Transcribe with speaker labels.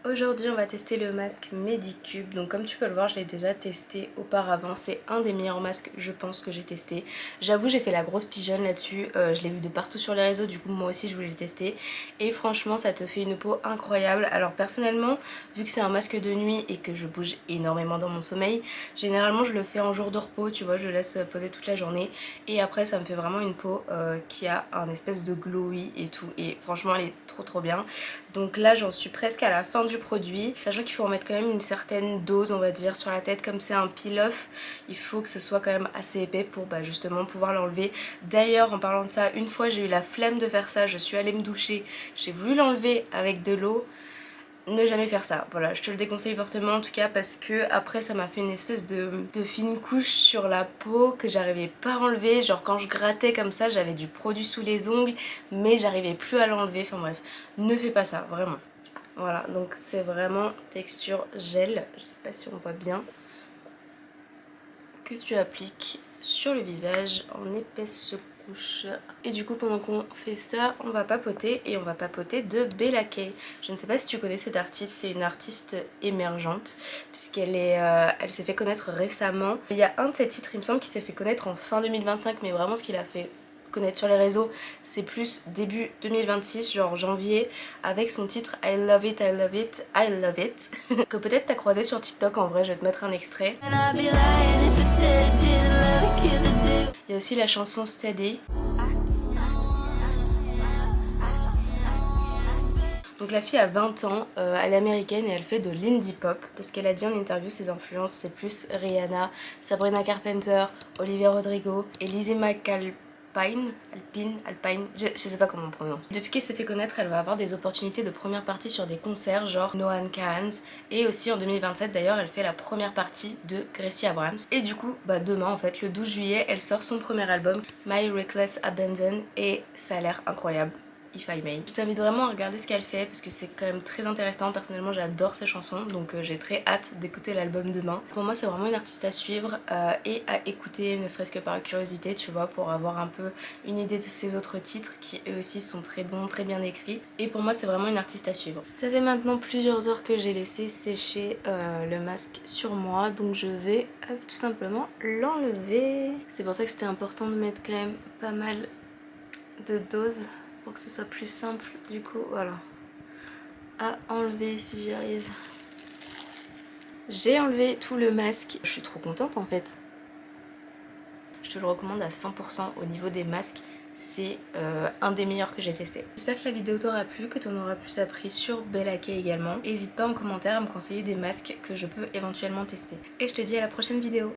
Speaker 1: Aujourd'hui on va tester le masque Medicube. Donc comme tu peux le voir, je l'ai déjà testé auparavant. C'est un des meilleurs masques je pense que j'ai testé. J'avoue j'ai fait la grosse pigeonne là-dessus, je l'ai vu de partout sur les réseaux, du coup moi aussi je voulais le tester. Et franchement ça te fait une peau incroyable. Alors personnellement, vu que c'est un masque de nuit et que je bouge énormément dans mon sommeil, généralement je le fais en jour de repos, tu vois, je le laisse poser toute la journée. Et après ça me fait vraiment une peau qui a un espèce de glowy et tout. Et franchement elle est trop bien. Donc là j'en suis presque à la fin du produit, sachant qu'il faut en mettre quand même une certaine dose on va dire sur la tête. Comme c'est un peel-off, il faut que ce soit quand même assez épais pour justement pouvoir l'enlever. D'ailleurs en parlant de ça, une fois j'ai eu la flemme de faire ça, je suis allée me doucher, j'ai voulu l'enlever avec de l'eau. Ne jamais faire ça, voilà, je te le déconseille fortement en tout cas, parce que après ça m'a fait une espèce de fine couche sur la peau que j'arrivais pas à enlever. Genre quand je grattais comme ça j'avais du produit sous les ongles mais j'arrivais plus à l'enlever. Enfin bref, ne fais pas ça vraiment. Voilà, donc c'est vraiment texture gel, je sais pas si on voit bien, que tu appliques sur le visage en épaisse couche. Et du coup pendant qu'on fait ça, on va papoter, et on va papoter de Bella K. Je ne sais pas si tu connais cette artiste, c'est une artiste émergente puisqu'elle elle s'est fait connaître récemment. Il y a un de ses titres il me semble qui s'est fait connaître en fin 2025, mais vraiment ce qu'il a fait connaître sur les réseaux c'est plus début 2026, genre janvier, avec son titre I Love It, I Love It, I Love It que peut-être t'as croisé sur TikTok. En vrai je vais te mettre un extrait. Il y a aussi la chanson Steady. Donc la fille a 20 ans, elle est américaine et elle fait de l'indie pop. De ce qu'elle a dit en interview, ses influences c'est plus Rihanna, Sabrina Carpenter, Olivia Rodrigo et Lizzie McAlpine. Alpine, je sais pas comment on prononce. Depuis qu'elle s'est fait connaître, elle va avoir des opportunités de première partie sur des concerts genre Noah Kahan's, et aussi en 2027 d'ailleurs elle fait la première partie de Gracie Abrams. Et du coup demain en fait, le 12 juillet, elle sort son premier album My Reckless Abandon et ça a l'air incroyable. If I may. Je t'invite vraiment à regarder ce qu'elle fait parce que c'est quand même très intéressant. Personnellement j'adore ses chansons, donc j'ai très hâte d'écouter l'album demain. Pour moi c'est vraiment une artiste à suivre et à écouter, ne serait-ce que par curiosité, tu vois, pour avoir un peu une idée de ses autres titres qui eux aussi sont très bons, très bien écrits. Et pour moi c'est vraiment une artiste à suivre. Ça fait maintenant plusieurs heures que j'ai laissé sécher le masque sur moi, donc je vais tout simplement l'enlever. C'est pour ça que c'était important de mettre quand même pas mal de doses pour que ce soit plus simple du coup, voilà, à enlever si j'y arrive. J'ai enlevé tout le masque, je suis trop contente en fait. Je te le recommande à 100% au niveau des masques, c'est un des meilleurs que j'ai testé. J'espère que la vidéo t'aura plu, que t'en auras plus appris sur Bella K également. N'hésite pas en commentaire à me conseiller des masques que je peux éventuellement tester. Et je te dis à la prochaine vidéo.